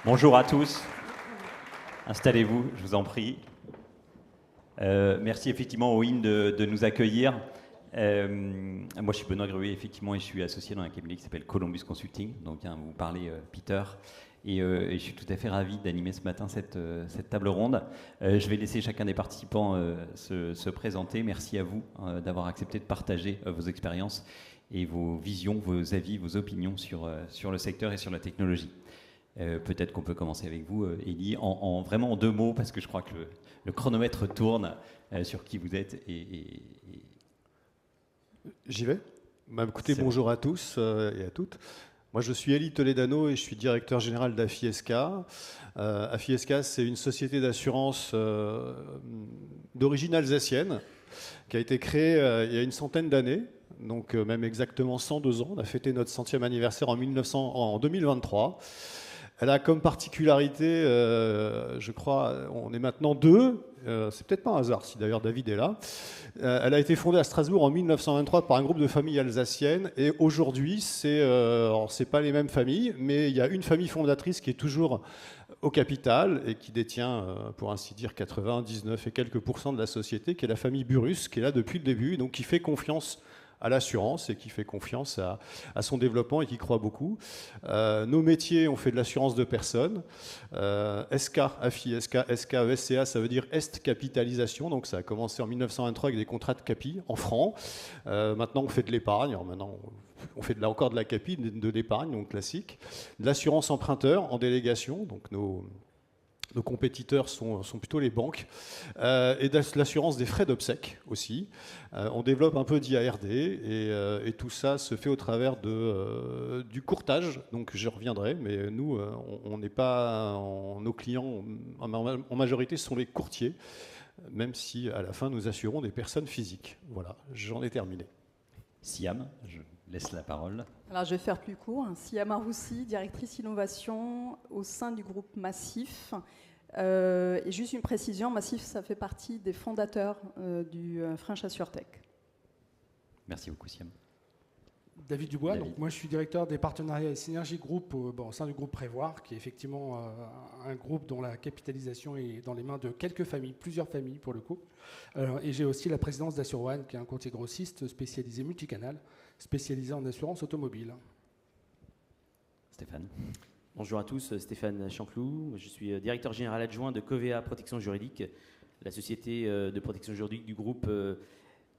Bonjour à tous. Installez-vous, je vous en prie. Merci effectivement au IN de nous accueillir. Moi, je suis Benoît Gruet, effectivement, et je suis associé dans un cabinet qui s'appelle Columbus Consulting. Donc, vous parlez Peter. Et je suis tout à fait ravi d'animer ce matin cette table ronde. Je vais laisser chacun des participants se présenter. Merci à vous d'avoir accepté de partager vos expériences et vos visions, vos avis, vos opinions sur le secteur et sur la technologie. Peut-être qu'on peut commencer avec vous, Élie, vraiment en 2 mots, parce que je crois que le chronomètre tourne sur qui vous êtes. J'y vais. Écoutez, bonjour à tous et à toutes. Moi, je suis Élie Toledano et je suis directeur général d'Afi-SK. Afi-SK, c'est une société d'assurance d'origine alsacienne qui a été créée il y a une centaine d'années, donc même exactement 102 ans. On a fêté notre 100e anniversaire en 2023. Elle a comme particularité, je crois, on est maintenant 2, c'est peut-être pas un hasard si d'ailleurs David est là. Elle a été fondée à Strasbourg en 1923 par un groupe de familles alsaciennes et aujourd'hui, c'est pas les mêmes familles, mais il y a une famille fondatrice qui est toujours au capital et qui détient, pour ainsi dire, 99 et quelques % de la société, qui est la famille Burrus, qui est là depuis le début, donc qui fait confiance à l'assurance et qui fait confiance à son développement et qui croit beaucoup. Nos métiers, on fait de l'assurance de personnes. SK, AFI, SK, SCA, ça veut dire Est Capitalisation. Donc ça a commencé en 1923 avec des contrats de capi en francs. Maintenant, on fait de l'épargne. Maintenant, on fait encore de la capi, de l'épargne, donc classique. De l'assurance emprunteur en délégation. Donc nos compétiteurs sont plutôt les banques, et de l'assurance des frais d'obsèques aussi. On développe un peu d'IARD et tout ça se fait au travers du courtage, donc j'y reviendrai, mais nous, on n'est pas, nos clients en majorité sont les courtiers, même si à la fin nous assurons des personnes physiques. Voilà, j'en ai terminé. Siam, je laisse la parole. Alors, je vais faire plus court. Siam Roussi, directrice innovation au sein du groupe Massif. Et juste une précision, Massif, ça fait partie des fondateurs du French AssureTech. Merci beaucoup, Siam. David Dubois, donc moi je suis directeur des partenariats et synergies groupe au sein du groupe Prévoir, qui est effectivement un groupe dont la capitalisation est dans les mains de quelques familles, plusieurs familles pour le coup. Et j'ai aussi la présidence d'AssureOne, qui est un courtier grossiste spécialisé multicanal, spécialisé en assurance automobile. Stéphane. Bonjour à tous, Stéphane Chanclou. Je suis directeur général adjoint de Covea Protection Juridique, la société de protection juridique du groupe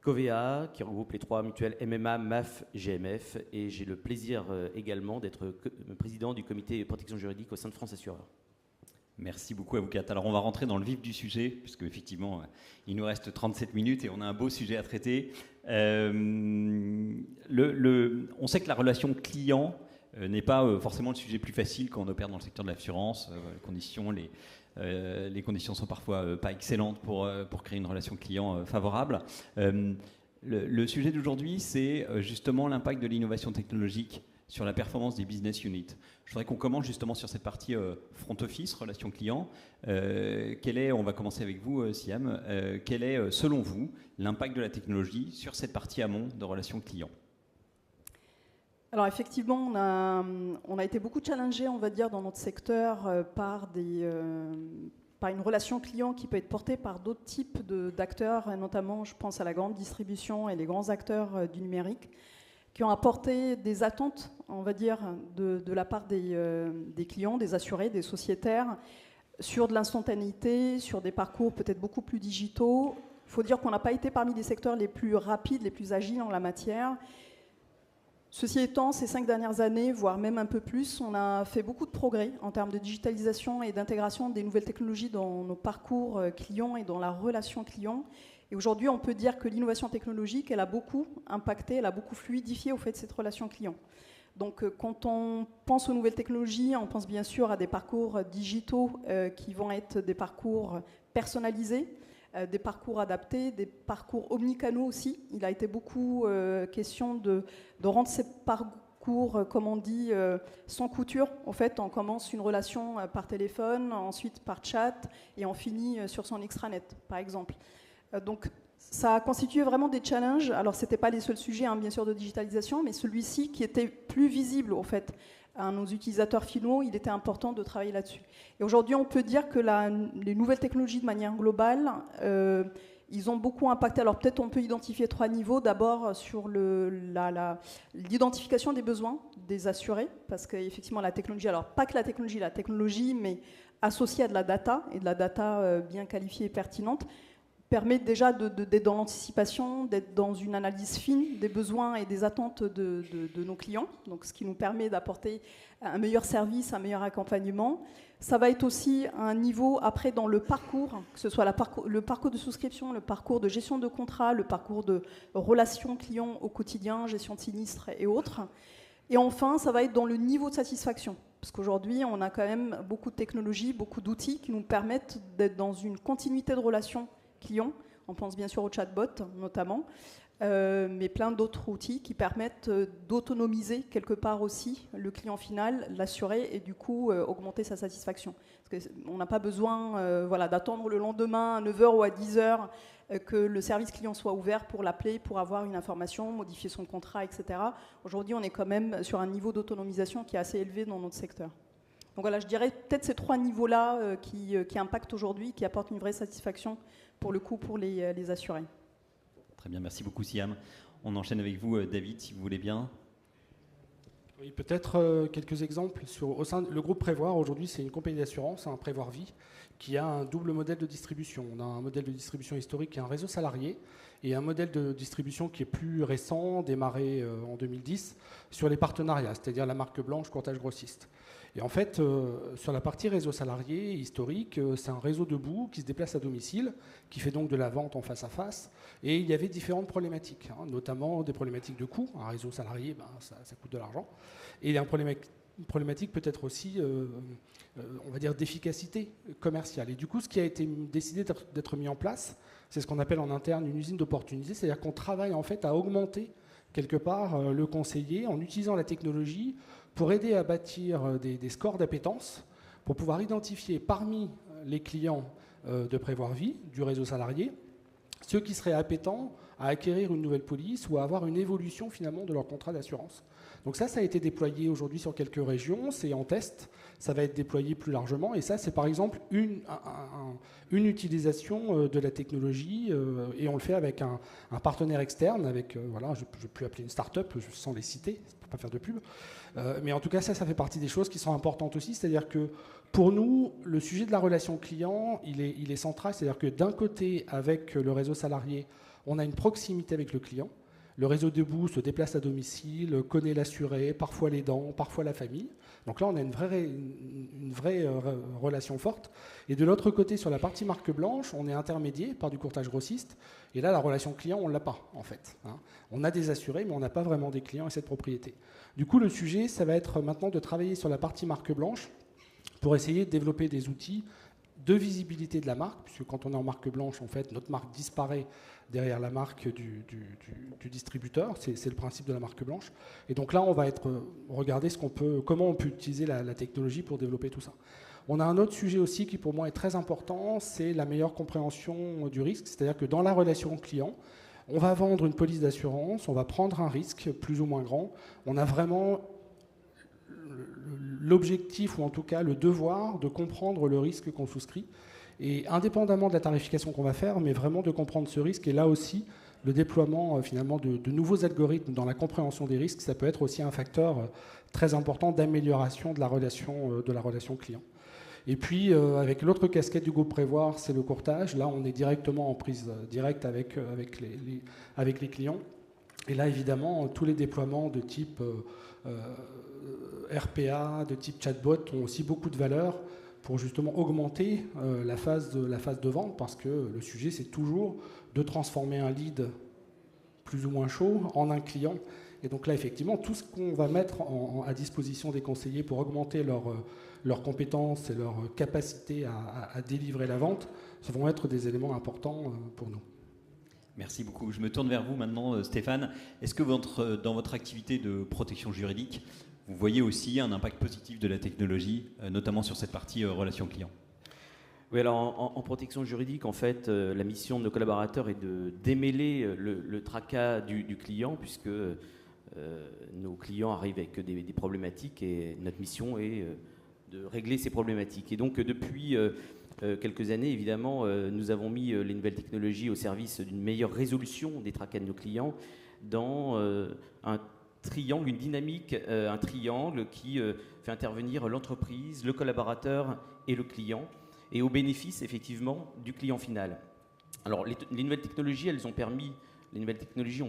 Covea, qui regroupe les 3 mutuelles MMA, MAF, GMF. Et j'ai le plaisir également d'être président du comité protection juridique au sein de France Assureur. Merci beaucoup à vous 4. Alors on va rentrer dans le vif du sujet, puisque effectivement il nous reste 37 minutes et on a un beau sujet à traiter. On sait que la relation client n'est pas forcément le sujet plus facile quand on opère dans le secteur de l'assurance. Les conditions sont parfois pas excellentes pour créer une relation client favorable. Le sujet d'aujourd'hui, c'est justement l'impact de l'innovation technologique sur la performance des business units. Je voudrais qu'on commence justement sur cette partie front office, relation client. On va commencer avec vous, Siam. Quel est, selon vous, l'impact de la technologie sur cette partie amont de relation client ? Alors effectivement, on a été beaucoup challengé, on va dire, dans notre secteur par une relation client qui peut être portée par d'autres types d'acteurs, et notamment je pense à la grande distribution et les grands acteurs du numérique, qui ont apporté des attentes, on va dire, de la part des clients, des assurés, des sociétaires, sur de l'instantanéité, sur des parcours peut-être beaucoup plus digitaux. Il faut dire qu'on n'a pas été parmi les secteurs les plus rapides, les plus agiles en la matière. Ceci étant, ces 5 dernières années, voire même un peu plus, on a fait beaucoup de progrès en termes de digitalisation et d'intégration des nouvelles technologies dans nos parcours clients et dans la relation client. Et aujourd'hui, on peut dire que l'innovation technologique, elle a beaucoup impacté, elle a beaucoup fluidifié au fait de cette relation client. Donc, quand on pense aux nouvelles technologies, on pense bien sûr à des parcours digitaux qui vont être des parcours personnalisés, des parcours adaptés, des parcours omnicanaux aussi. Il a été beaucoup question de rendre ces parcours, comme on dit, sans couture. En fait, on commence une relation par téléphone, ensuite par chat, et on finit sur son extranet, par exemple. Donc, ça a constitué vraiment des challenges. Alors, ce n'étaient pas les seuls sujets, bien sûr, de digitalisation, mais celui-ci qui était plus visible, en fait, à nos utilisateurs finaux, il était important de travailler là-dessus. Et aujourd'hui, on peut dire que les nouvelles technologies, de manière globale, ils ont beaucoup impacté. Alors peut-être on peut identifier 3 niveaux. D'abord sur l'identification des besoins des assurés, parce qu'effectivement la technologie, alors pas que la technologie, mais associée à de la data, et de la data bien qualifiée et pertinente, permet déjà d'être dans l'anticipation, d'être dans une analyse fine des besoins et des attentes de nos clients, donc ce qui nous permet d'apporter un meilleur service, un meilleur accompagnement. Ça va être aussi un niveau après dans le parcours, que ce soit le parcours de souscription, le parcours de gestion de contrat, le parcours de relations clients au quotidien, gestion de sinistres et autres. Et enfin, ça va être dans le niveau de satisfaction, parce qu'aujourd'hui, on a quand même beaucoup de technologies, beaucoup d'outils qui nous permettent d'être dans une continuité de relations clients. On pense bien sûr au chatbot notamment, mais plein d'autres outils qui permettent d'autonomiser quelque part aussi le client final, l'assuré, et du coup augmenter sa satisfaction. Parce qu'on n'a pas besoin d'attendre le lendemain à 9h ou à 10h que le service client soit ouvert pour l'appeler, pour avoir une information, modifier son contrat, etc. Aujourd'hui, on est quand même sur un niveau d'autonomisation qui est assez élevé dans notre secteur. Donc voilà, je dirais peut-être ces 3 niveaux-là qui impactent aujourd'hui, qui apportent une vraie satisfaction pour le coup pour les assurés. Très bien, merci beaucoup Siam. On enchaîne avec vous David, si vous voulez bien. Oui, peut-être quelques exemples. Au sein le groupe Prévoir, aujourd'hui, c'est une compagnie d'assurance, un Prévoir Vie, qui a un double modèle de distribution. On a un modèle de distribution historique qui est un réseau salarié et un modèle de distribution qui est plus récent, démarré en 2010, sur les partenariats, c'est-à-dire la marque blanche, courtage grossiste. Et en fait, sur la partie réseau salarié historique, c'est un réseau debout qui se déplace à domicile, qui fait donc de la vente en face à face. Et il y avait différentes problématiques, notamment des problématiques de coût. Un réseau salarié, ça coûte de l'argent. Et il y a une problématique peut-être aussi, on va dire, d'efficacité commerciale. Et du coup, ce qui a été décidé d'être mis en place, c'est ce qu'on appelle en interne une usine d'opportunité, c'est-à-dire qu'on travaille en fait à augmenter quelque part le conseiller en utilisant la technologie pour aider à bâtir des scores d'appétence, pour pouvoir identifier parmi les clients de Prévoir Vie, du réseau salarié, ceux qui seraient appétents à acquérir une nouvelle police ou à avoir une évolution finalement de leur contrat d'assurance. Donc ça a été déployé aujourd'hui sur quelques régions, c'est en test, ça va être déployé plus largement, et ça c'est par exemple une utilisation de la technologie, et on le fait avec un partenaire externe, avec, je ne peux plus appeler une start-up, sans les citer, pour ne pas faire de pub, mais en tout cas ça fait partie des choses qui sont importantes aussi, c'est-à-dire que pour nous, le sujet de la relation client, il est central, c'est-à-dire que d'un côté, avec le réseau salarié, on a une proximité avec le client. Le réseau debout se déplace à domicile, connaît l'assuré, parfois l'aidant, parfois la famille. Donc là, on a une vraie relation forte. Et de l'autre côté, sur la partie marque blanche, on est intermédié par du courtage grossiste. Et là, la relation client, on ne l'a pas, en fait. On a des assurés, mais on n'a pas vraiment des clients et cette propriété. Du coup, le sujet, ça va être maintenant de travailler sur la partie marque blanche pour essayer de développer des outils de visibilité de la marque, puisque quand on est en marque blanche, en fait, notre marque disparaît derrière la marque du distributeur. C'est le principe de la marque blanche. Et donc là, on va regarder comment on peut utiliser la technologie pour développer tout ça. On a un autre sujet aussi qui, pour moi, est très important, c'est la meilleure compréhension du risque. C'est-à-dire que dans la relation client, on va vendre une police d'assurance, on va prendre un risque plus ou moins grand. On a vraiment l'objectif, ou en tout cas le devoir, de comprendre le risque qu'on souscrit. Et indépendamment de la tarification qu'on va faire, mais vraiment de comprendre ce risque. Et là aussi, le déploiement finalement de nouveaux algorithmes dans la compréhension des risques, ça peut être aussi un facteur très important d'amélioration de la relation client. Et puis, avec l'autre casquette du groupe Prévoir, c'est le courtage. Là, on est directement en prise directe avec les clients. Et là, évidemment, tous les déploiements de type RPA, de type chatbot ont aussi beaucoup de valeur pour justement augmenter la phase de vente, parce que le sujet, c'est toujours de transformer un lead plus ou moins chaud en un client. Et donc là, effectivement, tout ce qu'on va mettre à disposition des conseillers pour augmenter leurs compétences et leur capacité à délivrer la vente, ça vont être des éléments importants pour nous. Merci beaucoup. Je me tourne vers vous maintenant, Stéphane. Est-ce que dans votre activité de protection juridique, vous voyez aussi un impact positif de la technologie, notamment sur cette partie relation client ? Oui, alors en protection juridique, en fait, la mission de nos collaborateurs est de démêler le tracas du client, puisque nos clients arrivent avec des problématiques et notre mission est de régler ces problématiques. Et donc depuis quelques années, évidemment, nous avons mis les nouvelles technologies au service d'une meilleure résolution des tracas de nos clients dans un triangle, une dynamique, un triangle qui fait intervenir l'entreprise, le collaborateur et le client, et au bénéfice effectivement du client final. Alors les nouvelles technologies, ont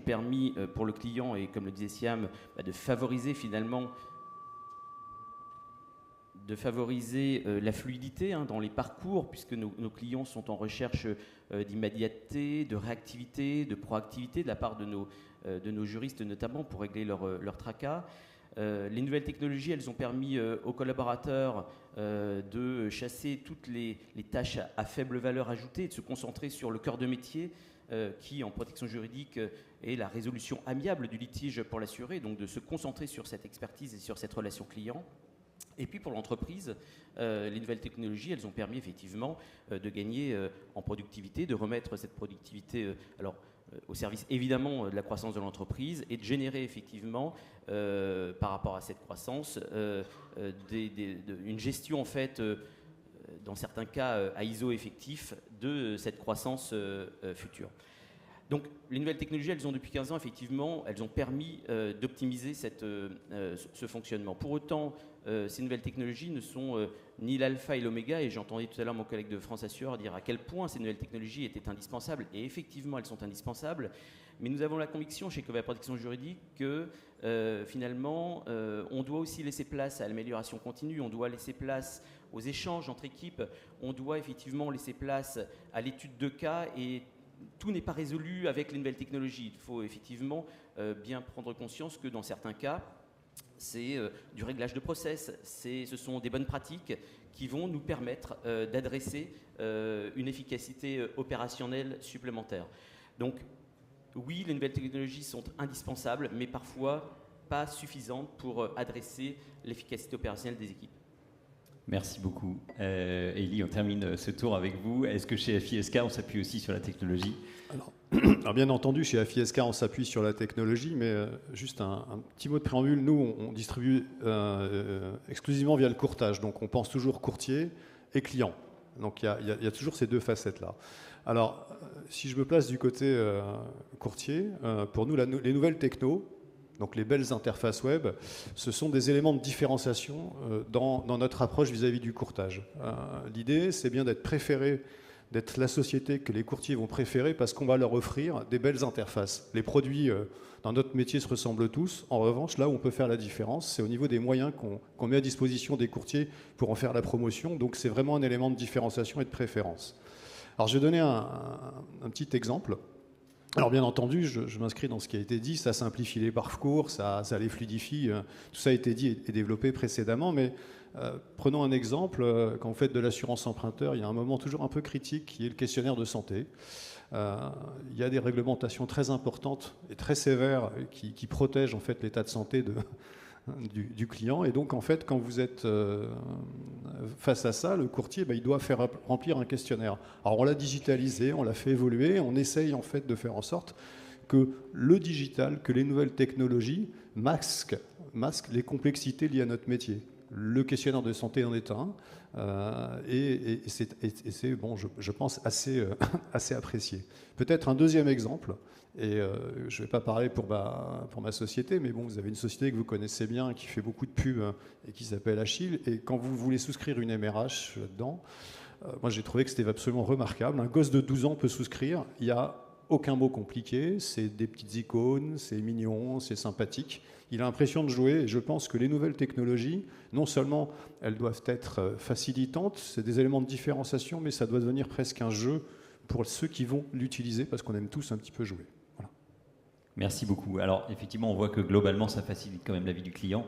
permis pour le client, et comme le disait Siam, de favoriser finalement la fluidité dans les parcours, puisque nos clients sont en recherche d'immédiateté, de réactivité, de proactivité de la part de nos juristes notamment pour régler leur tracas. Les nouvelles technologies, elles ont permis aux collaborateurs de chasser toutes les tâches à faible valeur ajoutée et de se concentrer sur le cœur de métier qui, en protection juridique, est la résolution amiable du litige pour l'assuré, donc de se concentrer sur cette expertise et sur cette relation client. Et puis pour l'entreprise, les nouvelles technologies, elles ont permis effectivement de gagner en productivité, de remettre cette productivité au service évidemment de la croissance de l'entreprise et de générer effectivement par rapport à cette croissance une gestion en fait dans certains cas à ISO effectif de cette croissance future. Donc les nouvelles technologies, elles ont depuis 15 ans effectivement, elles ont permis d'optimiser ce fonctionnement. Pour autant, ces nouvelles technologies ne sont ni l'alpha et l'oméga, et j'entendais tout à l'heure mon collègue de France Assure dire à quel point ces nouvelles technologies étaient indispensables, et effectivement elles sont indispensables, mais nous avons la conviction chez Covea Protection Juridique que finalement on doit aussi laisser place à l'amélioration continue, on doit laisser place aux échanges entre équipes, on doit effectivement laisser place à l'étude de cas, et tout n'est pas résolu avec les nouvelles technologies. Il faut effectivement bien prendre conscience que dans certains cas, c'est du réglage de process, ce sont des bonnes pratiques qui vont nous permettre d'adresser une efficacité opérationnelle supplémentaire. Donc oui, les nouvelles technologies sont indispensables, mais parfois pas suffisantes pour adresser l'efficacité opérationnelle des équipes. Merci beaucoup. Élie, on termine ce tour avec vous. Est-ce que chez FISK, on s'appuie aussi sur la technologie ? Alors bien entendu, chez FISK, on s'appuie sur la technologie, mais juste un petit mot de préambule. Nous, on distribue exclusivement via le courtage. Donc on pense toujours courtier et client. Donc il y a toujours ces deux facettes-là. Alors, si je me place du côté courtier, pour nous, les nouvelles technos, donc les belles interfaces web, ce sont des éléments de différenciation dans notre approche vis-à-vis du courtage. L'idée, c'est bien d'être préféré, d'être la société que les courtiers vont préférer parce qu'on va leur offrir des belles interfaces. Les produits dans notre métier se ressemblent tous. En revanche, là où on peut faire la différence, c'est au niveau des moyens qu'on met à disposition des courtiers pour en faire la promotion. Donc c'est vraiment un élément de différenciation et de préférence. Alors je vais donner un petit exemple. Alors bien entendu, je m'inscris dans ce qui a été dit, ça simplifie les parcours, ça les fluidifie, tout ça a été dit et développé précédemment, mais prenons un exemple, quand vous faites de l'assurance emprunteur, il y a un moment toujours un peu critique qui est le questionnaire de santé. Il y a des réglementations très importantes et très sévères qui protègent en fait l'état de santé du client, et donc en fait quand vous êtes face à ça, le courtier il doit faire remplir un questionnaire. Alors on l'a digitalisé, on l'a fait évoluer, on essaye en fait de faire en sorte que le digital, que les nouvelles technologies masquent les complexités liées à notre métier. Le questionnaire de santé en est un, et c'est bon, je pense assez apprécié. Peut-être un deuxième exemple. Et je ne vais pas parler pour ma société, mais bon, vous avez une société que vous connaissez bien, qui fait beaucoup de pubs et qui s'appelle Achille. Et quand vous voulez souscrire une MRH là-dedans, moi j'ai trouvé que c'était absolument remarquable. Un gosse de 12 ans peut souscrire, il n'y a aucun mot compliqué, c'est des petites icônes, c'est mignon, c'est sympathique. Il a l'impression de jouer, et je pense que les nouvelles technologies, non seulement elles doivent être facilitantes, c'est des éléments de différenciation, mais ça doit devenir presque un jeu pour ceux qui vont l'utiliser, parce qu'on aime tous un petit peu jouer. Merci beaucoup. Alors, effectivement, on voit que globalement, ça facilite quand même la vie du client.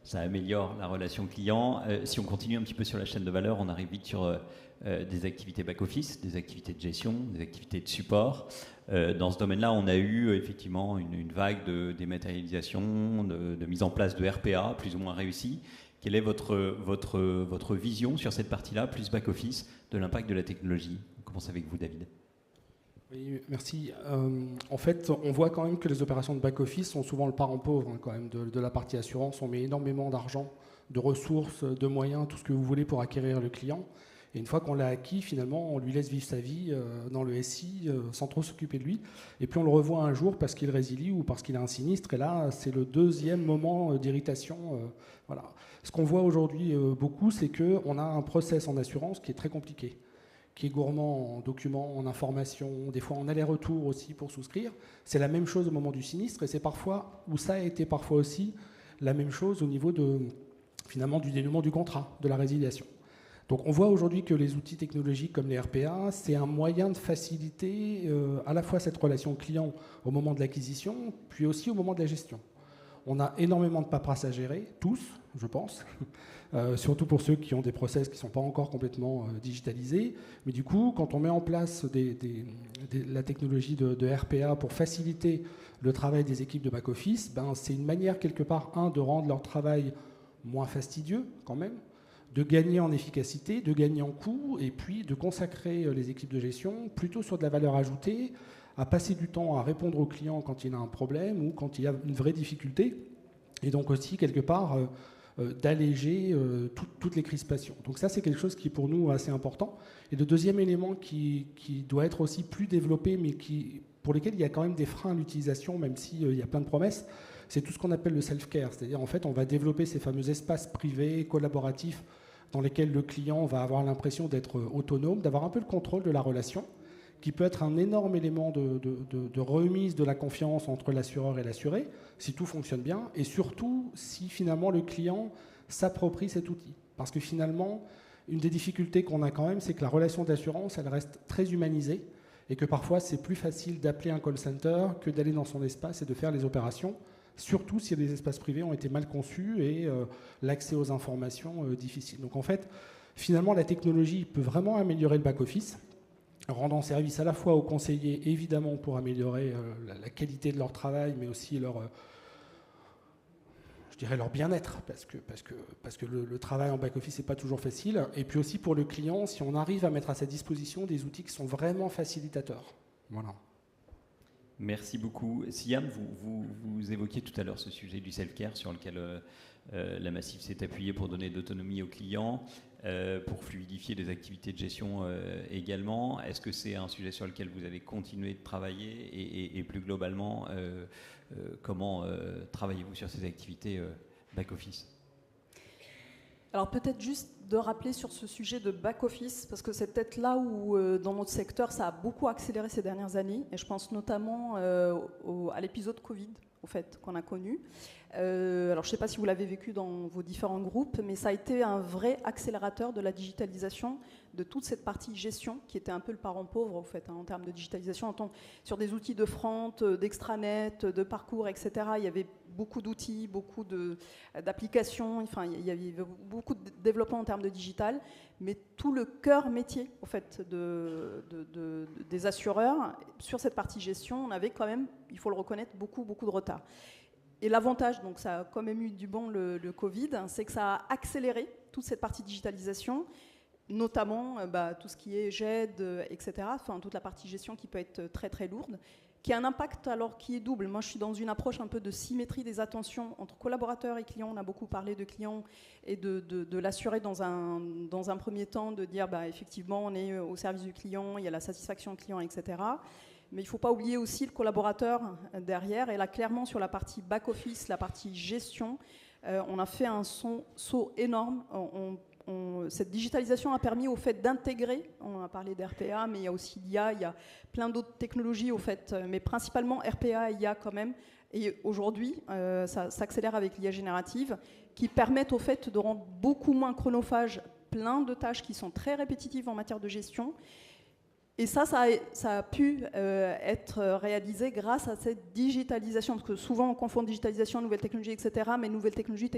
Ça améliore la relation client. Si on continue un petit peu sur la chaîne de valeur, on arrive vite sur des activités back-office, des activités de gestion, des activités de support. Dans ce domaine-là, on a eu effectivement une vague de dématérialisation, de mise en place de RPA, plus ou moins réussie. Quelle est votre vision sur cette partie-là, plus back-office, de l'impact de la technologie ? On commence avec vous, David. Oui, merci. En fait, on voit quand même que les opérations de back-office sont souvent le parent pauvre quand même de la partie assurance. On met énormément d'argent, de ressources, de moyens, tout ce que vous voulez pour acquérir le client. Et une fois qu'on l'a acquis, finalement, on lui laisse vivre sa vie dans le SI sans trop s'occuper de lui. Et puis on le revoit un jour parce qu'il résilie ou parce qu'il a un sinistre. Et là, c'est le deuxième moment d'irritation. Voilà. Ce qu'on voit aujourd'hui beaucoup, c'est qu'on a un process en assurance qui est très compliqué, qui est gourmand en documents, en informations, des fois en aller-retour aussi pour souscrire. C'est la même chose au moment du sinistre et c'est parfois, ou ça a été parfois aussi, la même chose au niveau finalement du dénouement du contrat, de la résiliation. Donc on voit aujourd'hui que les outils technologiques comme les RPA, c'est un moyen de faciliter à la fois cette relation client au moment de l'acquisition, puis aussi au moment de la gestion. On a énormément de paperasse à gérer, tous, je pense, surtout pour ceux qui ont des process qui ne sont pas encore complètement digitalisés. Mais du coup, quand on met en place la technologie de RPA pour faciliter le travail des équipes de back-office, c'est une manière quelque part, de rendre leur travail moins fastidieux quand même, de gagner en efficacité, de gagner en coût, et puis de consacrer les équipes de gestion plutôt sur de la valeur ajoutée, à passer du temps à répondre aux clients quand il a un problème ou quand il y a une vraie difficulté, et donc aussi quelque part d'alléger toutes les crispations. Donc ça, c'est quelque chose qui est pour nous assez important. Et le deuxième élément qui doit être aussi plus développé, mais pour lesquels il y a quand même des freins à l'utilisation, même s'il y a plein de promesses, c'est tout ce qu'on appelle le self-care. C'est-à-dire, en fait, on va développer ces fameux espaces privés, collaboratifs, dans lesquels le client va avoir l'impression d'être autonome, d'avoir un peu le contrôle de la relation, qui peut être un énorme élément de remise de la confiance entre l'assureur et l'assuré, si tout fonctionne bien, et surtout si finalement le client s'approprie cet outil. Parce que finalement, une des difficultés qu'on a quand même, c'est que la relation d'assurance, elle reste très humanisée, et que parfois c'est plus facile d'appeler un call center que d'aller dans son espace et de faire les opérations, surtout si les espaces privés ont été mal conçus et l'accès aux informations difficile. Donc en fait, finalement, la technologie peut vraiment améliorer le back-office, rendant service à la fois aux conseillers, évidemment, pour améliorer la qualité de leur travail, mais aussi leur bien-être, parce que le travail en back-office n'est pas toujours facile, et puis aussi pour le client, si on arrive à mettre à sa disposition des outils qui sont vraiment facilitateurs. Voilà. Merci beaucoup. Siam, vous évoquiez tout à l'heure ce sujet du self-care sur lequel la Massif s'est appuyée pour donner de l'autonomie aux clients, pour fluidifier les activités de gestion également. Est-ce que c'est un sujet sur lequel vous allez continuer de travailler et plus globalement, comment travaillez-vous sur ces activités back-office ? Alors peut-être juste de rappeler sur ce sujet de back-office, parce que c'est peut-être là où, dans notre secteur, ça a beaucoup accéléré ces dernières années, et je pense notamment à l'épisode Covid, au fait, qu'on a connu. Alors je ne sais pas si vous l'avez vécu dans vos différents groupes, mais ça a été un vrai accélérateur de la digitalisation de toute cette partie gestion, qui était un peu le parent pauvre, au fait, en termes de digitalisation, sur des outils de front, d'extranet, de parcours, etc. Il y avait beaucoup d'outils, beaucoup d'applications, enfin, il y avait beaucoup de développement en termes de digital, mais tout le cœur métier, au fait, des assureurs, sur cette partie gestion, on avait quand même, il faut le reconnaître, beaucoup de retard. Et l'avantage, donc ça a quand même eu du bon le Covid, c'est que ça a accéléré toute cette partie digitalisation, notamment tout ce qui est GED, etc., enfin toute la partie gestion qui peut être très très lourde, qui a un impact alors qui est double. Moi je suis dans une approche un peu de symétrie des attentions entre collaborateurs et clients. On a beaucoup parlé de clients et de l'assurer dans un premier temps, de dire effectivement on est au service du client, il y a la satisfaction client, etc. Mais il ne faut pas oublier aussi le collaborateur derrière. Et là, clairement, sur la partie back-office, la partie gestion, on a fait un saut énorme. Cette digitalisation a permis au fait d'intégrer, on a parlé d'RPA, mais il y a aussi l'IA, il y a plein d'autres technologies au fait, mais principalement RPA et IA quand même. Et aujourd'hui, ça s'accélère avec l'IA générative, qui permettent au fait de rendre beaucoup moins chronophage plein de tâches qui sont très répétitives en matière de gestion. Et ça a pu être réalisé grâce à cette digitalisation, parce que souvent on confond digitalisation, nouvelles technologies, etc. Mais nouvelles technologies,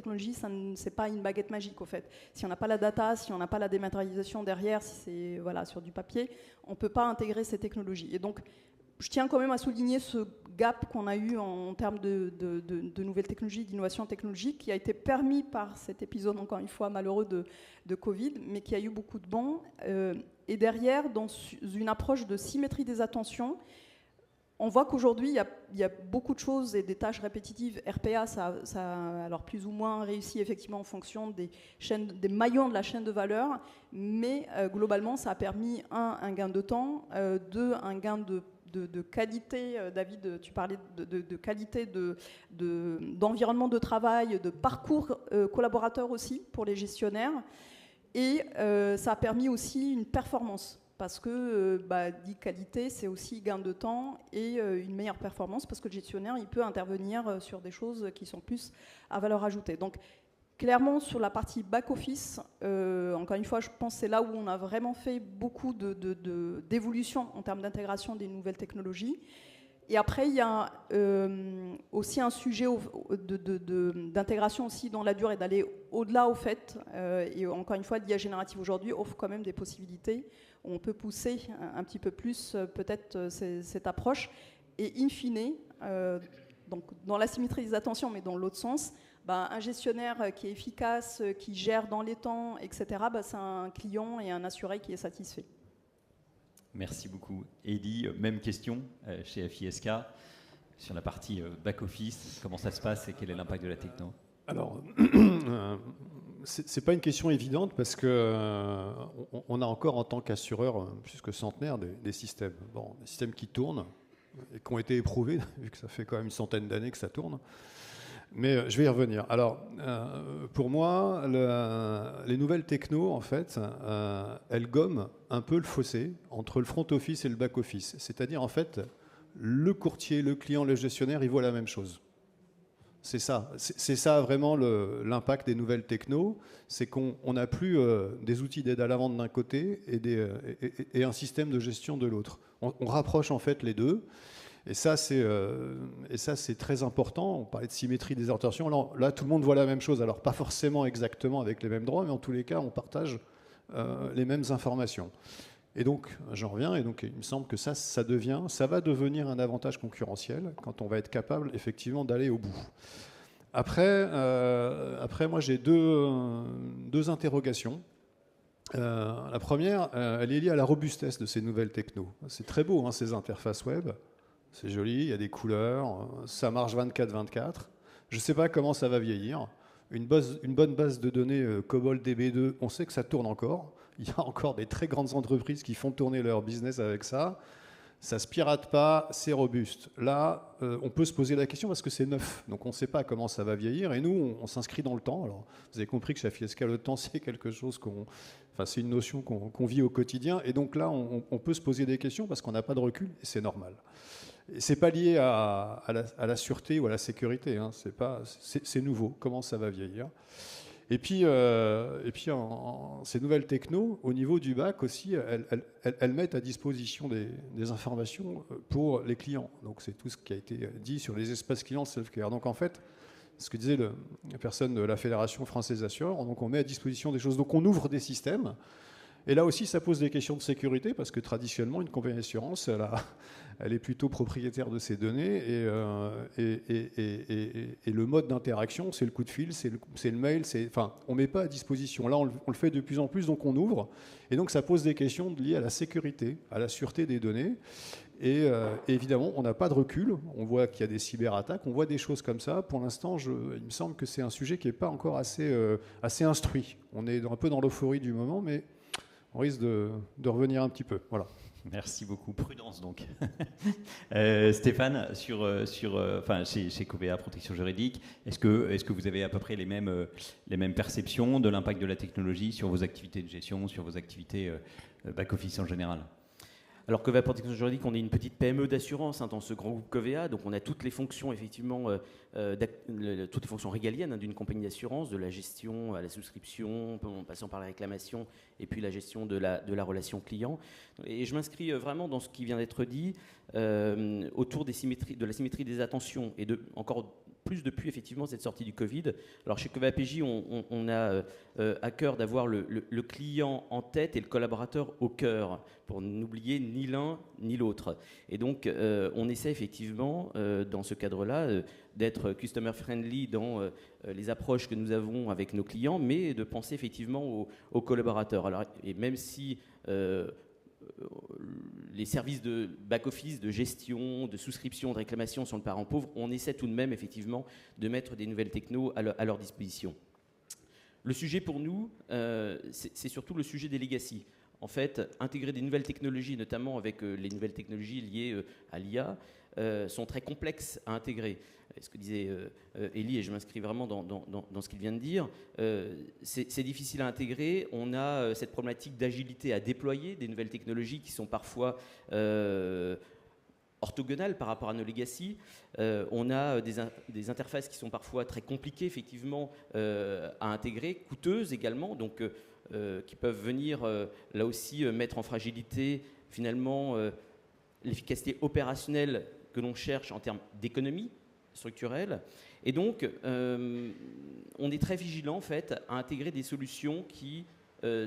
c'est pas une baguette magique au fait. Si on n'a pas la data, si on n'a pas la dématérialisation derrière, si c'est sur du papier, on ne peut pas intégrer ces technologies. Et donc, je tiens quand même à souligner ce gap qu'on a eu en termes de nouvelles technologies, d'innovation technologique, qui a été permis par cet épisode, encore une fois, malheureux de Covid, mais qui a eu beaucoup de bons. et derrière, dans une approche de symétrie des attentions, on voit qu'aujourd'hui, il y a beaucoup de choses et des tâches répétitives. RPA, ça a alors plus ou moins réussi effectivement en fonction des maillons de la chaîne de valeur, mais globalement, ça a permis, un gain de temps, deux, un gain de qualité. David, tu parlais de qualité d'environnement de travail, de parcours collaborateur aussi pour les gestionnaires, et ça a permis aussi une performance. Parce que dit qualité, c'est aussi gain de temps et une meilleure performance, parce que le gestionnaire, il peut intervenir sur des choses qui sont plus à valeur ajoutée. Donc, clairement, sur la partie back-office, encore une fois, je pense que c'est là où on a vraiment fait beaucoup d'évolution en termes d'intégration des nouvelles technologies. Et après, il y a aussi un sujet d'intégration aussi dans la durée, d'aller au-delà au fait. Et encore une fois, l'IA générative aujourd'hui offre quand même des possibilités. On peut pousser un petit peu plus peut-être cette approche. Et in fine, donc dans la symétrie des attentions, mais dans l'autre sens, un gestionnaire qui est efficace, qui gère dans les temps, etc., c'est un client et un assuré qui est satisfait. Merci beaucoup. Eddy, même question chez FISK sur la partie back-office. Comment ça se passe et quel est l'impact de la techno? Alors, c'est pas une question évidente parce que on a encore en tant qu'assureur plus que centenaire des systèmes. Bon, des systèmes qui tournent et qui ont été éprouvés, vu que ça fait quand même une centaine d'années que ça tourne. Mais je vais y revenir. Alors, pour moi, les nouvelles techno, en fait, elles gomment un peu le fossé entre le front office et le back office. C'est-à-dire, en fait, le courtier, le client, le gestionnaire, ils voient la même chose. C'est ça vraiment l'impact des nouvelles techno, c'est qu'on n'a plus des outils d'aide à la vente d'un côté et un système de gestion de l'autre. On rapproche en fait les deux. Et ça, c'est très important. On parlait de symétrie des attentions. Là, tout le monde voit la même chose. Alors, pas forcément exactement avec les mêmes droits, mais en tous les cas, on partage les mêmes informations. Et donc, j'en reviens, et donc il me semble que ça va devenir un avantage concurrentiel quand on va être capable, effectivement, d'aller au bout. Après moi, j'ai deux interrogations. La première, elle est liée à la robustesse de ces nouvelles technos. C'est très beau, hein, ces interfaces web. C'est joli, il y a des couleurs, ça marche 24/24. Je ne sais pas comment ça va vieillir. Une bonne base de données COBOL DB2, on sait que ça tourne encore. Il y a encore des très grandes entreprises qui font tourner leur business avec ça. Ça ne se pirate pas, c'est robuste. Là, on peut se poser la question parce que c'est neuf. Donc on ne sait pas comment ça va vieillir. Et nous, on s'inscrit dans le temps. Alors, vous avez compris que chez FISK, le temps, c'est quelque chose c'est une notion qu'on vit au quotidien. Et donc là, on peut se poser des questions parce qu'on n'a pas de recul et c'est normal. C'est pas lié à la sûreté ou à la sécurité, hein. C'est nouveau, comment ça va vieillir. Et puis ces nouvelles techno, au niveau du bac aussi, elles mettent à disposition des informations pour les clients. Donc c'est tout ce qui a été dit sur les espaces clients de self-care. Donc en fait, ce que disait la personne de la Fédération française assureurs, donc on met à disposition des choses, donc on ouvre des systèmes. Et là aussi, ça pose des questions de sécurité parce que traditionnellement, une compagnie d'assurance, elle est plutôt propriétaire de ses données et le mode d'interaction, c'est le coup de fil, c'est le mail, on ne met pas à disposition. Là, on le fait de plus en plus, donc on ouvre. Et donc, ça pose des questions liées à la sécurité, à la sûreté des données. Et évidemment, on n'a pas de recul. On voit qu'il y a des cyberattaques, on voit des choses comme ça. Pour l'instant, il me semble que c'est un sujet qui n'est pas encore assez instruit. On est un peu dans l'euphorie du moment, mais on risque de revenir un petit peu. Voilà. Merci beaucoup. Prudence, donc. Stéphane, chez Covea Protection Juridique, est-ce que vous avez à peu près les mêmes perceptions de l'impact de la technologie sur vos activités de gestion, sur vos activités back-office en général? Alors Covea Protection Juridique, on est une petite PME d'assurance dans ce grand groupe Covea, donc on a toutes les fonctions effectivement, toutes les fonctions régaliennes d'une compagnie d'assurance, de la gestion à la souscription, en passant par la réclamation et puis la gestion de la relation client. Et je m'inscris vraiment dans ce qui vient d'être dit autour de la symétrie des attentions et encore plus depuis effectivement cette sortie du Covid. Alors chez Covea PJ, on a à cœur d'avoir le client en tête et le collaborateur au cœur, pour n'oublier ni l'un ni l'autre. Et donc on essaie effectivement dans ce cadre-là d'être customer friendly dans les approches que nous avons avec nos clients, mais de penser effectivement aux collaborateurs. Alors, et même si les services de back-office, de gestion, de souscription, de réclamation sont le parent pauvre, on essaie tout de même effectivement de mettre des nouvelles technos à leur disposition. Le sujet pour nous, c'est surtout le sujet des legacy. En fait, intégrer des nouvelles technologies, notamment avec les nouvelles technologies liées à l'IA, sont très complexes à intégrer. Ce que disait Elie, et je m'inscris vraiment dans ce qu'il vient de dire, c'est difficile à intégrer. On a cette problématique d'agilité à déployer, des nouvelles technologies qui sont parfois orthogonales par rapport à nos legacy. On a des interfaces qui sont parfois très compliquées, effectivement, à intégrer, coûteuses également, donc qui peuvent venir, là aussi, mettre en fragilité, finalement, l'efficacité opérationnelle que l'on cherche en termes d'économie structurelle. Et donc, on est très vigilant en fait à intégrer des solutions qui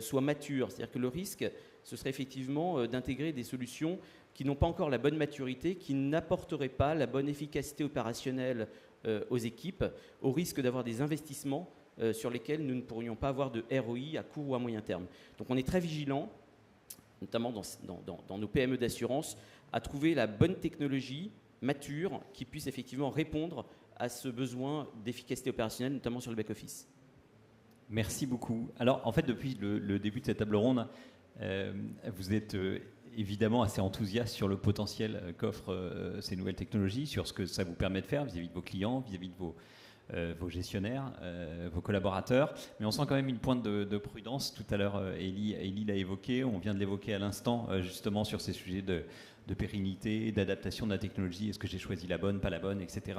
soient matures. C'est-à-dire que le risque, ce serait effectivement d'intégrer des solutions qui n'ont pas encore la bonne maturité, qui n'apporteraient pas la bonne efficacité opérationnelle aux équipes, au risque d'avoir des investissements sur lesquels nous ne pourrions pas avoir de ROI à court ou à moyen terme. Donc on est très vigilant, notamment dans nos PME d'assurance, à trouver la bonne technologie mature qui puisse effectivement répondre à ce besoin d'efficacité opérationnelle, notamment sur le back-office. Merci beaucoup. Alors, en fait, depuis le début de cette table ronde, vous êtes évidemment assez enthousiaste sur le potentiel qu'offrent ces nouvelles technologies, sur ce que ça vous permet de faire vis-à-vis de vos clients, vis-à-vis de vos gestionnaires, vos collaborateurs. Mais on sent quand même une pointe de prudence. Tout à l'heure, Elie l'a évoqué, on vient de l'évoquer à l'instant, justement sur ces sujets de pérennité, d'adaptation de la technologie, est-ce que j'ai choisi la bonne, pas la bonne, etc.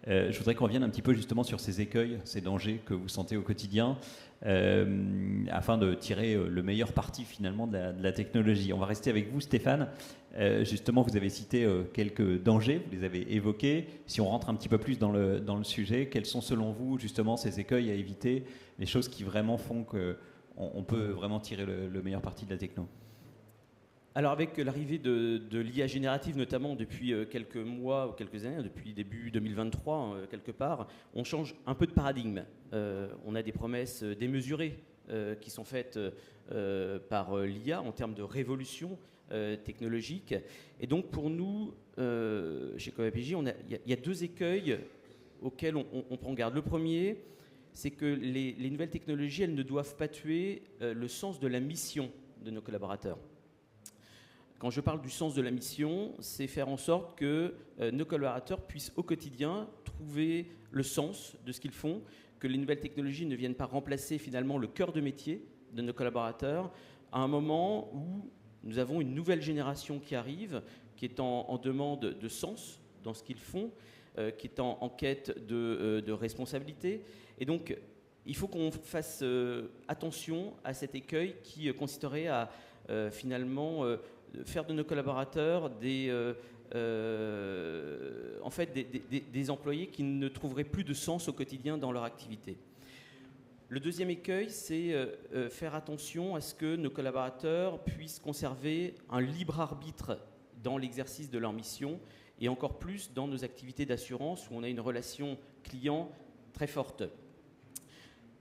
Je voudrais qu'on revienne un petit peu justement sur ces écueils, ces dangers que vous sentez au quotidien, afin de tirer le meilleur parti finalement de la technologie. On va rester avec vous, Stéphane. Justement, vous avez cité quelques dangers, vous les avez évoqués. Si on rentre un petit peu plus dans le sujet, quels sont selon vous justement ces écueils à éviter, les choses qui vraiment font qu'on peut vraiment tirer le meilleur parti de la techno? Alors avec l'arrivée de l'IA générative, notamment depuis quelques mois ou quelques années, depuis début 2023 quelque part, on change un peu de paradigme. On a des promesses démesurées qui sont faites par l'IA en termes de révolution technologique. Et donc pour nous, chez Covea PJ, il y a deux écueils auxquels on prend garde. Le premier, c'est que les nouvelles technologies, elles ne doivent pas tuer le sens de la mission de nos collaborateurs. Quand je parle du sens de la mission, c'est faire en sorte que nos collaborateurs puissent au quotidien trouver le sens de ce qu'ils font, que les nouvelles technologies ne viennent pas remplacer finalement le cœur de métier de nos collaborateurs à un moment où nous avons une nouvelle génération qui arrive, qui est en demande de sens dans ce qu'ils font, qui est en quête de responsabilité. Et donc, il faut qu'on fasse attention à cet écueil qui consisterait à finalement faire de nos collaborateurs des employés qui ne trouveraient plus de sens au quotidien dans leur activité. Le deuxième écueil, c'est faire attention à ce que nos collaborateurs puissent conserver un libre arbitre dans l'exercice de leur mission et encore plus dans nos activités d'assurance où on a une relation client très forte.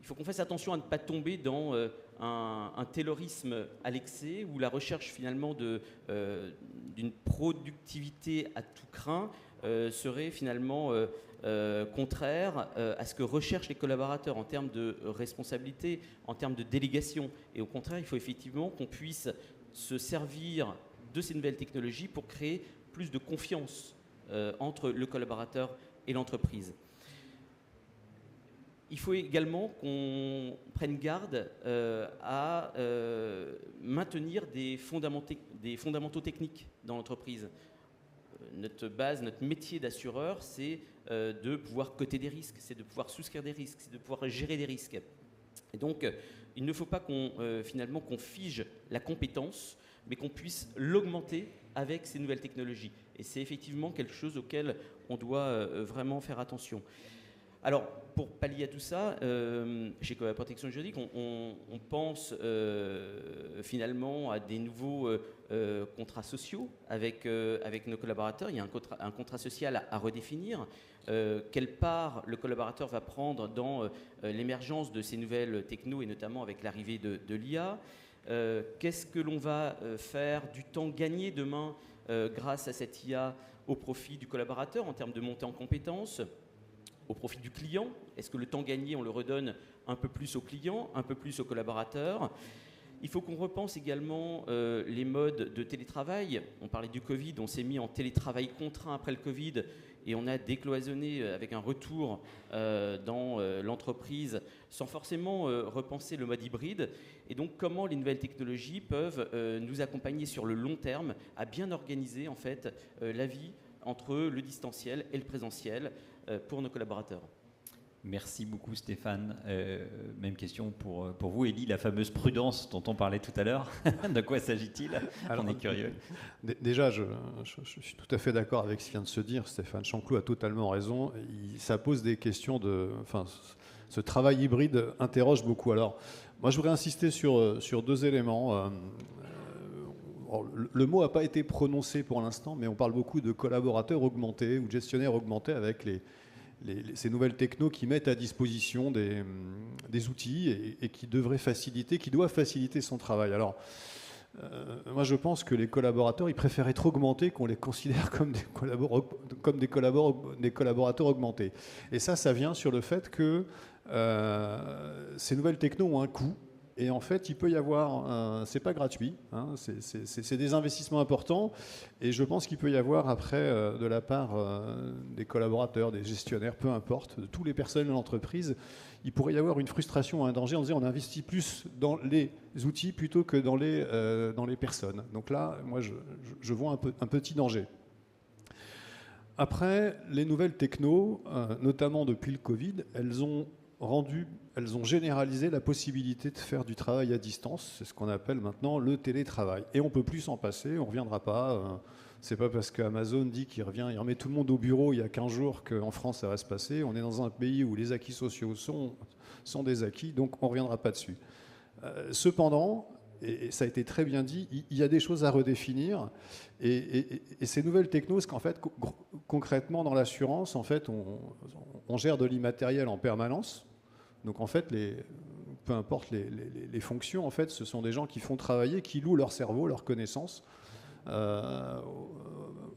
Il faut qu'on fasse attention à ne pas tomber dans un taylorisme à l'excès où la recherche finalement d'une productivité à tout crin serait finalement contraire à ce que recherchent les collaborateurs en termes de responsabilité, en termes de délégation. Et au contraire, il faut effectivement qu'on puisse se servir de ces nouvelles technologies pour créer plus de confiance entre le collaborateur et l'entreprise. Il faut également qu'on prenne garde à maintenir des fondamentaux techniques dans l'entreprise. Notre base, notre métier d'assureur, c'est de pouvoir coter des risques, c'est de pouvoir souscrire des risques, c'est de pouvoir gérer des risques. Et donc, il ne faut pas qu'on fige la compétence, mais qu'on puisse l'augmenter avec ces nouvelles technologies. Et c'est effectivement quelque chose auquel on doit vraiment faire attention. Alors, pour pallier à tout ça, chez Covea Protection Juridique, on pense finalement à des nouveaux contrats sociaux avec nos collaborateurs. Il y a un contrat social à redéfinir. Quelle part le collaborateur va prendre dans l'émergence de ces nouvelles technos, et notamment avec l'arrivée de l'IA. Qu'est-ce que l'on va faire du temps gagné demain grâce à cette IA au profit du collaborateur en termes de montée en compétences, au profit du client? Est-ce que le temps gagné, on le redonne un peu plus au client, un peu plus au collaborateur? Il faut qu'on repense également les modes de télétravail. On parlait du Covid, on s'est mis en télétravail contraint après le Covid et on a décloisonné avec un retour dans l'entreprise sans forcément repenser le mode hybride. Et donc, comment les nouvelles technologies peuvent nous accompagner sur le long terme à bien organiser en fait la vie entre le distanciel et le présentiel pour nos collaborateurs. Merci beaucoup Stéphane. Même question pour vous, Élie, la fameuse prudence dont on parlait tout à l'heure. De quoi s'agit-il? On est curieux. Déjà, je suis tout à fait d'accord avec ce qui vient de se dire. Stéphane Chanclou a totalement raison. Ça pose des questions ce travail hybride interroge beaucoup. Alors, moi, je voudrais insister sur deux éléments. Le mot n'a pas été prononcé pour l'instant, mais on parle beaucoup de collaborateurs augmentés ou de gestionnaires augmentés avec ces nouvelles technos qui mettent à disposition des outils et qui doivent faciliter son travail. Alors, moi je pense que les collaborateurs, ils préfèrent être augmentés qu'on les considère comme des collaborateurs augmentés. Et ça vient sur le fait que ces nouvelles technos ont un coût. Et en fait, il peut y avoir, c'est pas gratuit, hein, c'est des investissements importants. Et je pense qu'il peut y avoir après, de la part des collaborateurs, des gestionnaires, peu importe, de tous les personnels de l'entreprise, il pourrait y avoir une frustration, un danger en disant on investit plus dans les outils plutôt que dans les personnes. Donc là, moi, je vois un petit danger. Après, les nouvelles technos, notamment depuis le Covid, elles ont généralisé la possibilité de faire du travail à distance. C'est ce qu'on appelle maintenant le télétravail. Et on ne peut plus s'en passer, on ne reviendra pas. C'est pas parce qu'Amazon dit qu'il remet tout le monde au bureau il y a 15 jours qu'en France ça va se passer. On est dans un pays où les acquis sociaux sont des acquis, donc on ne reviendra pas dessus. Cependant, et ça a été très bien dit, il y a des choses à redéfinir. Et ces nouvelles technos, c'est qu'en fait, concrètement dans l'assurance, en fait, on gère de l'immatériel en permanence. Donc en fait, peu importe les fonctions, en fait, ce sont des gens qui font travailler, qui louent leur cerveau, leurs connaissances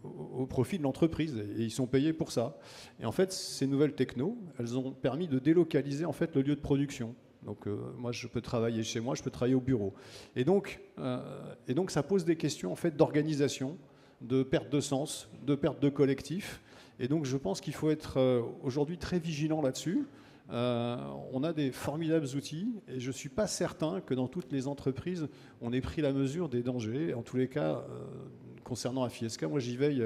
au profit de l'entreprise, et ils sont payés pour ça. Et en fait, ces nouvelles technos, elles ont permis de délocaliser en fait le lieu de production. Donc moi, je peux travailler chez moi, je peux travailler au bureau. Et donc ça pose des questions en fait d'organisation, de perte de sens, de perte de collectif. Et donc je pense qu'il faut être aujourd'hui très vigilant là-dessus. On a des formidables outils et je ne suis pas certain que dans toutes les entreprises, on ait pris la mesure des dangers. En tous les cas, concernant AFI-SK, moi j'y veille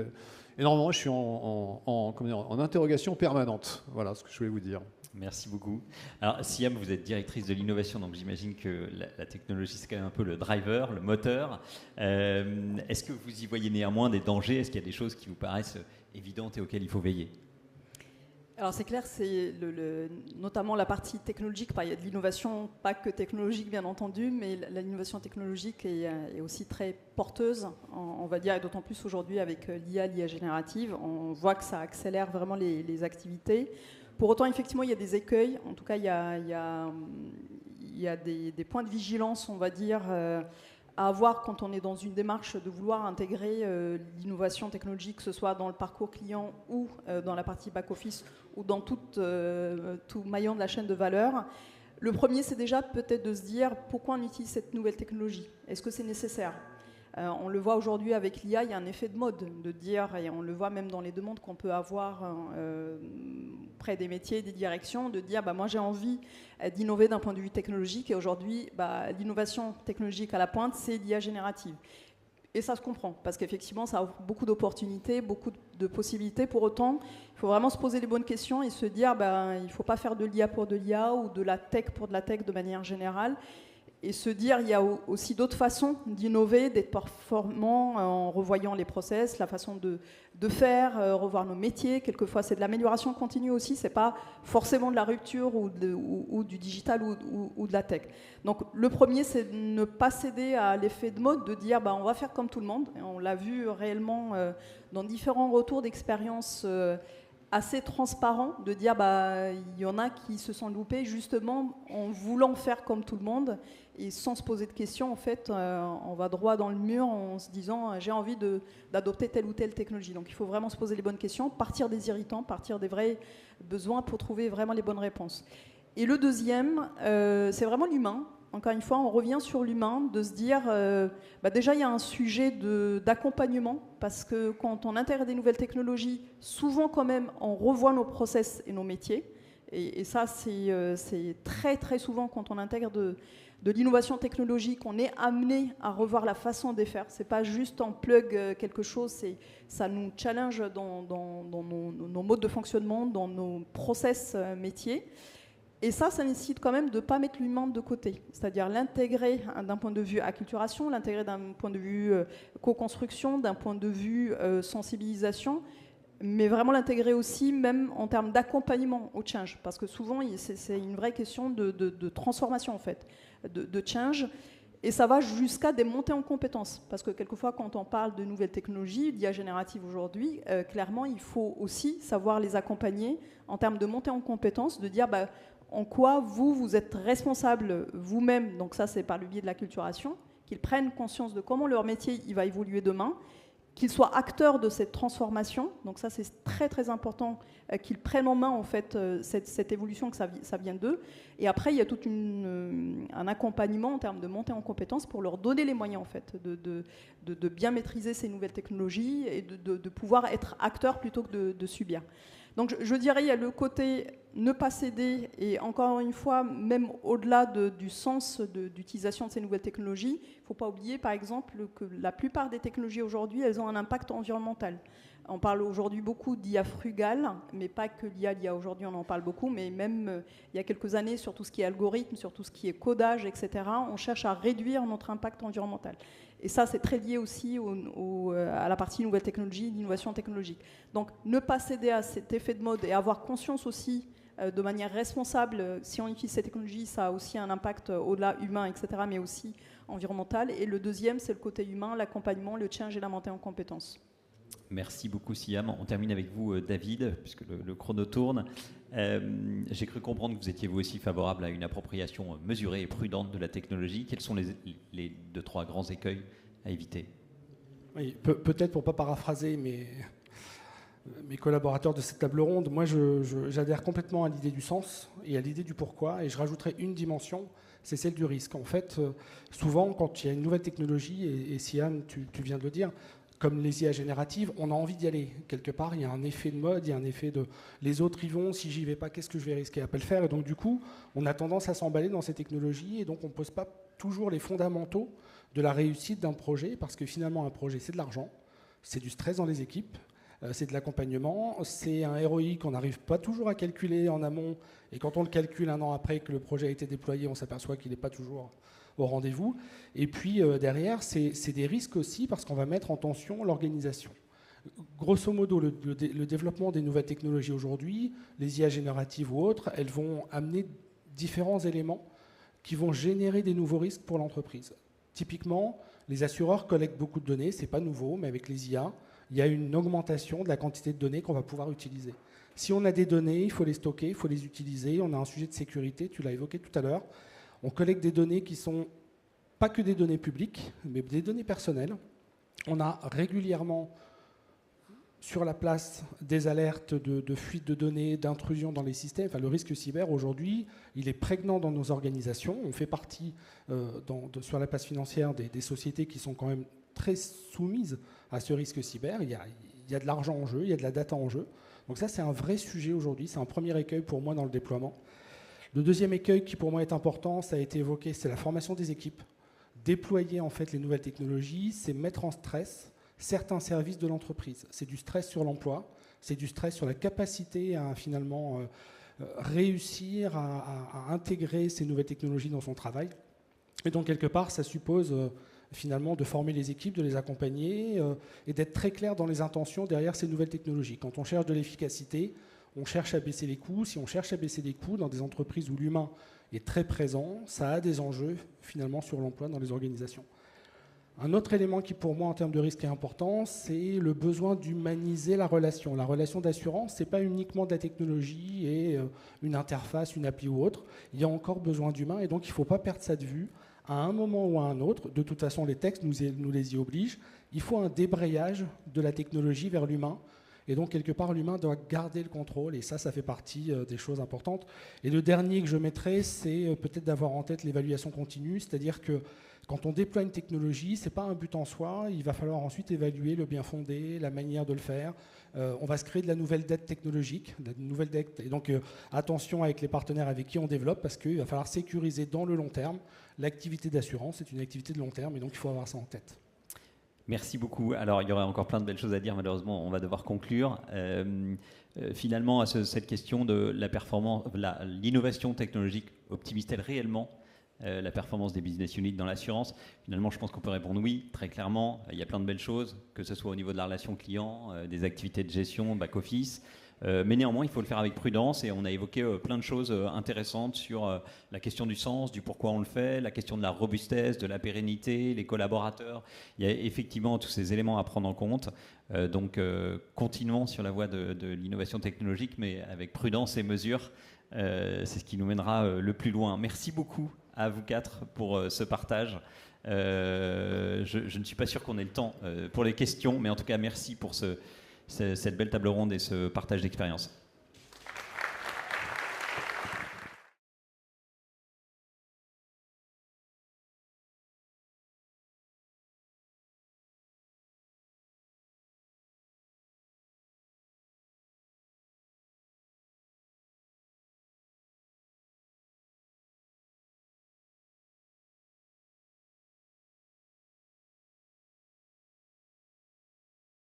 énormément. Je suis en interrogation permanente. Voilà ce que je voulais vous dire. Merci beaucoup. Alors, Siam, vous êtes directrice de l'innovation, donc j'imagine que la technologie, c'est quand même un peu le driver, le moteur. Est-ce que vous y voyez néanmoins des dangers? Est-ce qu'il y a des choses qui vous paraissent évidentes et auxquelles il faut veiller? Alors c'est clair, c'est notamment la partie technologique. Il y a de l'innovation, pas que technologique bien entendu, mais l'innovation technologique est aussi très porteuse, on va dire, et d'autant plus aujourd'hui avec l'IA générative. On voit que ça accélère vraiment les activités. Pour autant, effectivement, il y a des écueils. En tout cas, il y a des points de vigilance, on va dire, à avoir quand on est dans une démarche de vouloir intégrer l'innovation technologique, que ce soit dans le parcours client ou dans la partie back-office ou dans tout maillon de la chaîne de valeur. Le premier, c'est déjà peut-être de se dire pourquoi on utilise cette nouvelle technologie. Est-ce que c'est nécessaire? On le voit aujourd'hui avec l'IA, il y a un effet de mode, de dire, et on le voit même dans les demandes qu'on peut avoir près des métiers, des directions, de dire moi j'ai envie d'innover d'un point de vue technologique, et aujourd'hui l'innovation technologique à la pointe, c'est l'IA générative. Et ça se comprend, parce qu'effectivement ça offre beaucoup d'opportunités, beaucoup de possibilités. Pour autant, il faut vraiment se poser les bonnes questions et se dire il ne faut pas faire de l'IA pour de l'IA ou de la tech pour de la tech de manière générale. et se dire il y a aussi d'autres façons d'innover, d'être performant en revoyant les process, la façon de faire, revoir nos métiers. Quelquefois, c'est de l'amélioration continue aussi, c'est pas forcément de la rupture ou du digital ou de la tech. Donc le premier, c'est de ne pas céder à l'effet de mode, de dire on va faire comme tout le monde. Et on l'a vu réellement dans différents retours d'expérience assez transparent, de dire il y en a qui se sont loupés justement en voulant faire comme tout le monde et sans se poser de questions. En fait, on va droit dans le mur en se disant j'ai envie d'adopter telle ou telle technologie. Donc il faut vraiment se poser les bonnes questions, partir des irritants, partir des vrais besoins pour trouver vraiment les bonnes réponses. Et le deuxième, c'est vraiment l'humain. Encore une fois, on revient sur l'humain, de se dire, déjà il y a un sujet d'accompagnement, parce que quand on intègre des nouvelles technologies, souvent quand même, on revoit nos process et nos métiers. Et ça, c'est très très souvent quand on intègre de l'innovation technologique, on est amené à revoir la façon de faire. C'est pas juste on plug quelque chose, ça nous challenge dans nos modes de fonctionnement, dans nos process métiers. Et ça nécessite quand même de ne pas mettre l'humain de côté, c'est-à-dire l'intégrer d'un point de vue acculturation, l'intégrer d'un point de vue co-construction, d'un point de vue sensibilisation, mais vraiment l'intégrer aussi même en termes d'accompagnement au change, parce que souvent c'est une vraie question de transformation en fait, de change, et ça va jusqu'à des montées en compétences, parce que quelquefois quand on parle de nouvelles technologies, d'IA générative aujourd'hui, clairement il faut aussi savoir les accompagner en termes de montée en compétences, de dire en quoi vous êtes responsable vous-même, donc ça c'est par le biais de l'acculturation, qu'ils prennent conscience de comment leur métier il va évoluer demain, qu'ils soient acteurs de cette transformation, donc ça c'est très très important, qu'ils prennent en main en fait cette évolution, que ça vient d'eux, et après il y a tout un accompagnement en termes de montée en compétences pour leur donner les moyens en fait de bien maîtriser ces nouvelles technologies et de pouvoir être acteurs plutôt que de subir. Donc je dirais il y a le côté ne pas céder, et encore une fois, même au-delà du sens d'utilisation de ces nouvelles technologies, il ne faut pas oublier par exemple que la plupart des technologies aujourd'hui, elles ont un impact environnemental. On parle aujourd'hui beaucoup d'IA frugale, mais pas que l'IA aujourd'hui on en parle beaucoup, mais même il y a quelques années sur tout ce qui est algorithme, sur tout ce qui est codage, etc., on cherche à réduire notre impact environnemental. Et ça, c'est très lié aussi à la partie nouvelle technologie, d'innovation technologique. Donc, ne pas céder à cet effet de mode et avoir conscience aussi de manière responsable, si on utilise ces technologies, ça a aussi un impact au-delà humain, etc., mais aussi environnemental. Et le deuxième, c'est le côté humain, l'accompagnement, le change et la montée en compétences. Merci beaucoup, Siam. On termine avec vous, David, puisque le chrono tourne. J'ai cru comprendre que vous étiez vous aussi favorable à une appropriation mesurée et prudente de la technologie. Quels sont les 2-3 grands écueils à éviter? Oui, peut-être pour ne pas paraphraser mes collaborateurs de cette table ronde, moi j'adhère complètement à l'idée du sens et à l'idée du pourquoi, et je rajouterai une dimension, c'est celle du risque. En fait, souvent quand il y a une nouvelle technologie, et Siam, tu viens de le dire, comme les IA génératives, on a envie d'y aller. Quelque part, il y a un effet de mode, il y a un effet de les autres y vont, si j'y vais pas, qu'est-ce que je vais risquer à pas le faire? Et donc du coup, on a tendance à s'emballer dans ces technologies, et donc on ne pose pas toujours les fondamentaux de la réussite d'un projet, parce que finalement un projet c'est de l'argent, c'est du stress dans les équipes, c'est de l'accompagnement, c'est un ROI qu'on n'arrive pas toujours à calculer en amont, et quand on le calcule un an après que le projet a été déployé, on s'aperçoit qu'il n'est pas toujours au rendez-vous. Et puis derrière, c'est des risques aussi, parce qu'on va mettre en tension l'organisation. Grosso modo, le développement des nouvelles technologies aujourd'hui, les IA génératives ou autres, elles vont amener différents éléments qui vont générer des nouveaux risques pour l'entreprise. Typiquement, les assureurs collectent beaucoup de données, c'est pas nouveau, mais avec les IA, il y a une augmentation de la quantité de données qu'on va pouvoir utiliser. Si on a des données, il faut les stocker, il faut les utiliser. On a un sujet de sécurité, tu l'as évoqué tout à l'heure. On collecte des données qui sont pas que des données publiques, mais des données personnelles. On a régulièrement sur la place des alertes de fuite de données, d'intrusion dans les systèmes. Enfin, le risque cyber, aujourd'hui, il est prégnant dans nos organisations. On fait partie, sur la place financière, des sociétés qui sont quand même très soumises à ce risque cyber. Il y a de l'argent en jeu, il y a de la data en jeu. Donc ça, c'est un vrai sujet aujourd'hui. C'est un premier écueil pour moi dans le déploiement. Le deuxième écueil qui, pour moi, est important, ça a été évoqué, c'est la formation des équipes. Déployer, en fait, les nouvelles technologies, c'est mettre en stress certains services de l'entreprise. C'est du stress sur l'emploi, c'est du stress sur la capacité à finalement réussir à intégrer ces nouvelles technologies dans son travail. Et donc, quelque part, ça suppose finalement de former les équipes, de les accompagner et d'être très clair dans les intentions derrière ces nouvelles technologies. Quand on cherche de l'efficacité, on cherche à baisser les coûts. Si on cherche à baisser les coûts dans des entreprises où l'humain est très présent, ça a des enjeux finalement sur l'emploi dans les organisations. Un autre élément qui, pour moi, en termes de risque est important, c'est le besoin d'humaniser la relation. La relation d'assurance, ce n'est pas uniquement de la technologie et une interface, une appli ou autre. Il y a encore besoin d'humain et donc il ne faut pas perdre ça de vue. À un moment ou à un autre, de toute façon, les textes nous les y obligent, il faut un débrayage de la technologie vers l'humain. Et donc, quelque part, l'humain doit garder le contrôle, et ça fait partie des choses importantes. Et le dernier que je mettrai, c'est peut-être d'avoir en tête l'évaluation continue, c'est-à-dire que quand on déploie une technologie, ce n'est pas un but en soi, il va falloir ensuite évaluer le bien fondé, la manière de le faire. On va se créer de la nouvelle dette technologique, de la nouvelle dette. Et donc, attention avec les partenaires avec qui on développe, parce qu'il va falloir sécuriser dans le long terme. L'activité d'assurance, c'est une activité de long terme, et donc il faut avoir ça en tête. Merci beaucoup. Alors, il y aurait encore plein de belles choses à dire. Malheureusement, on va devoir conclure. Finalement, à cette question de la performance, l'innovation technologique optimise-t-elle réellement la performance des business units dans l'assurance? Finalement, je pense qu'on peut répondre oui, très clairement. Il y a plein de belles choses, que ce soit au niveau de la relation client, des activités de gestion, back-office. Mais néanmoins, il faut le faire avec prudence, et on a évoqué plein de choses intéressantes sur la question du sens, du pourquoi on le fait, la question de la robustesse, de la pérennité, les collaborateurs. Il y a effectivement tous ces éléments à prendre en compte. Donc, continuons sur la voie de l'innovation technologique, mais avec prudence et mesure. C'est ce qui nous mènera le plus loin. Merci beaucoup à vous quatre pour ce partage. Je ne suis pas sûr qu'on ait le temps pour les questions, mais en tout cas, merci pour cette belle table ronde et ce partage d'expérience.